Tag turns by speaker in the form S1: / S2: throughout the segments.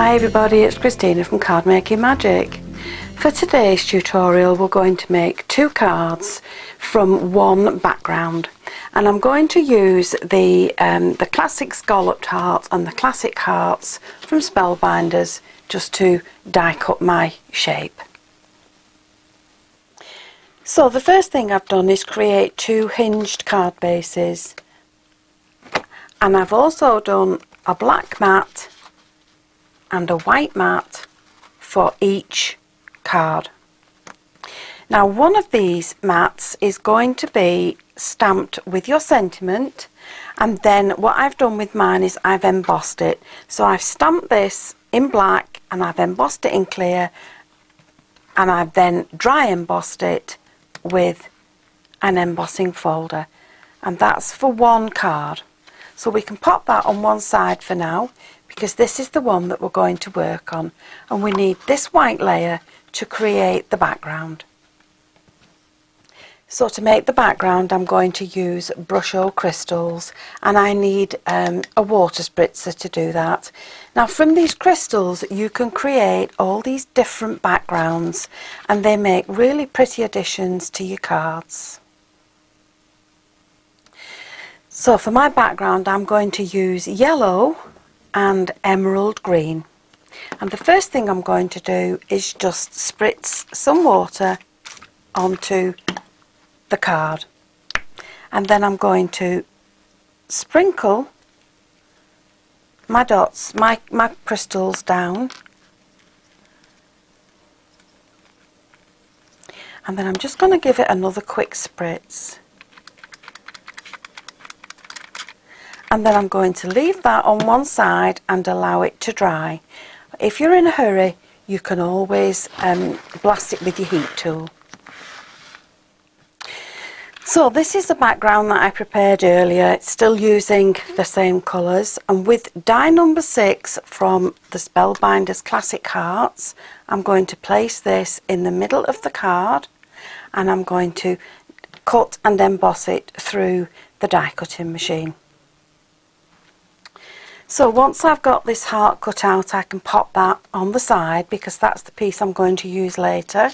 S1: Hi everybody, it's Christina from Card Making Magic. For today's tutorial we're going to make two cards from one background, and I'm going to use the classic scalloped hearts and the classic hearts from Spellbinders just to die cut my shape. So the first thing I've done is create two hinged card bases, and I've also done a black mat and a white mat for each card. Now one of these mats is going to be stamped with your sentiment, and then what I've done with mine is I've embossed it. So I've stamped this in black and I've embossed it in clear, and I've then dry embossed it with an embossing folder, and that's for one card. So we can pop that on one side for now, because this is the one that we're going to work on, and we need this white layer to create the background. So to make the background I'm going to use Brusho crystals, and I need a water spritzer to do that. Now from these crystals you can create all these different backgrounds, and they make really pretty additions to your cards. So for my background I'm going to use yellow and emerald green, and the first thing I'm going to do is just spritz some water onto the card, and then I'm going to sprinkle my dots, my crystals down, and then I'm just going to give it another quick spritz. And then I'm going to leave that on one side and allow it to dry. If you're in a hurry, you can always blast it with your heat tool. So this is the background that I prepared earlier. It's still using the same colours, and with die number 6 from the Spellbinders Classic Hearts, I'm going to place this in the middle of the card, and I'm going to cut and emboss it through the die cutting machine. So once I've got this heart cut out, I can pop that on the side, because that's the piece I'm going to use later.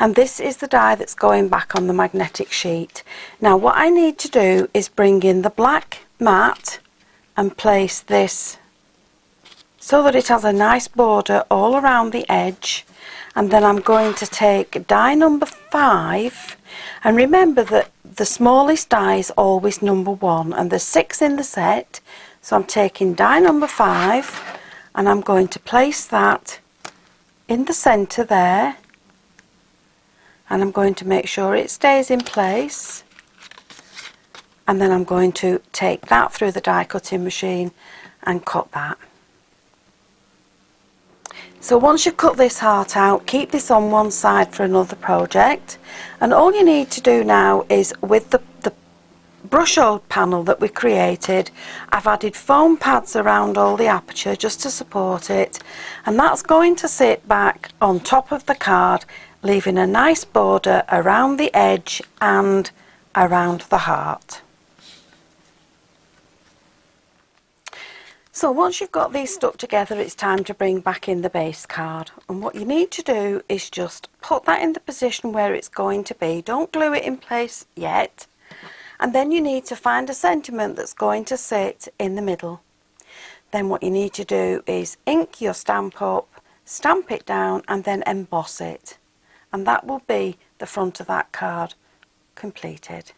S1: And this is the die that's going back on the magnetic sheet. Now what I need to do is bring in the black mat and place this so that it has a nice border all around the edge. And then I'm going to take die number 5, and remember that the smallest die is always number 1, and there's 6 in the set. So I'm taking die number 5 and I'm going to place that in the centre there, and I'm going to make sure it stays in place, and then I'm going to take that through the die cutting machine and cut that. So once you've cut this heart out, keep this on one side for another project, and all you need to do now is, with the Brusho panel that we created, I've added foam pads around all the aperture just to support it, and that's going to sit back on top of the card, leaving a nice border around the edge and around the heart. So once you've got these stuck together, it's time to bring back in the base card, and what you need to do is just put that in the position where it's going to be. Don't glue it in place yet. And then you need to find a sentiment that's going to sit in the middle. Then what you need to do is ink your stamp up, stamp it down, and then emboss it. And that will be the front of that card completed.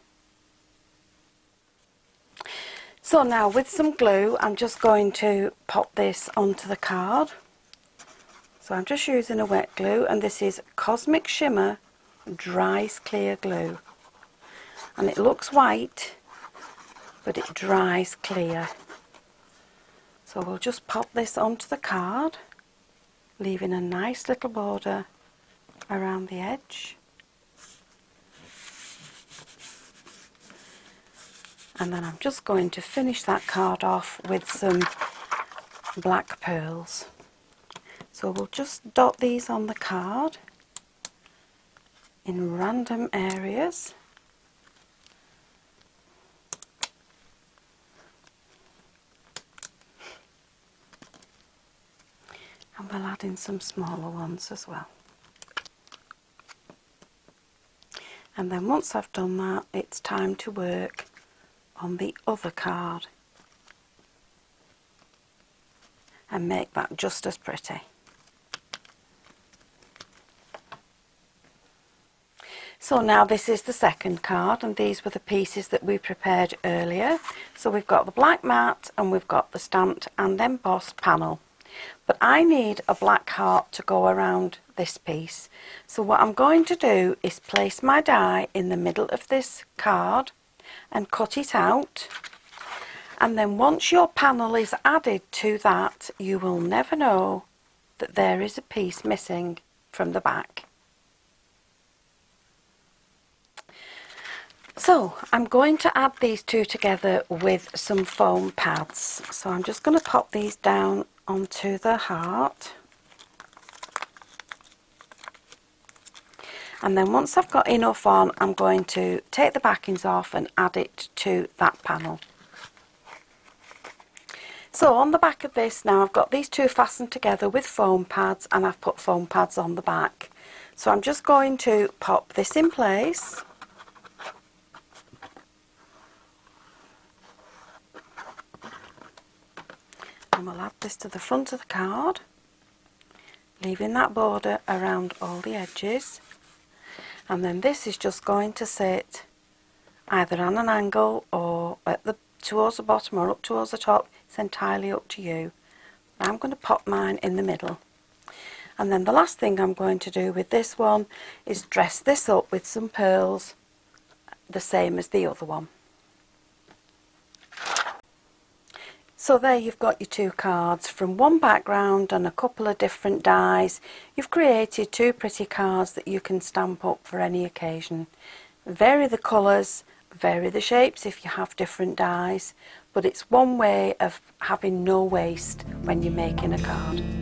S1: So now with some glue, I'm just going to pop this onto the card. So I'm just using a wet glue, and this is Cosmic Shimmer Dries Clear Glue. And it looks white, but it dries clear. So we'll just pop this onto the card, leaving a nice little border around the edge. And then I'm just going to finish that card off with some black pearls. So we'll just dot these on the card in random areas. And we'll add in some smaller ones as well. And then once I've done that, it's time to work on the other card and make that just as pretty. So now this is the second card, and these were the pieces that we prepared earlier. So we've got the black mat and we've got the stamped and embossed panel. But I need a black heart to go around this piece. So what I'm going to do is place my die in the middle of this card and cut it out. And then once your panel is added to that, you will never know that there is a piece missing from the back. So I'm going to add these two together with some foam pads. So I'm just going to pop these down onto the heart. And then once I've got enough on, I'm going to take the backings off and add it to that panel. So on the back of this now, I've got these two fastened together with foam pads, and I've put foam pads on the back. So I'm just going to pop this in place. And we'll add this to the front of the card, leaving that border around all the edges. And then this is just going to sit either on an angle or towards the bottom or up towards the top. It's entirely up to you. I'm going to pop mine in the middle. And then the last thing I'm going to do with this one is dress this up with some pearls, the same as the other one. So there you've got your two cards from one background and a couple of different dies. You've created two pretty cards that you can stamp up for any occasion. Vary the colours, vary the shapes if you have different dies, but it's one way of having no waste when you're making a card.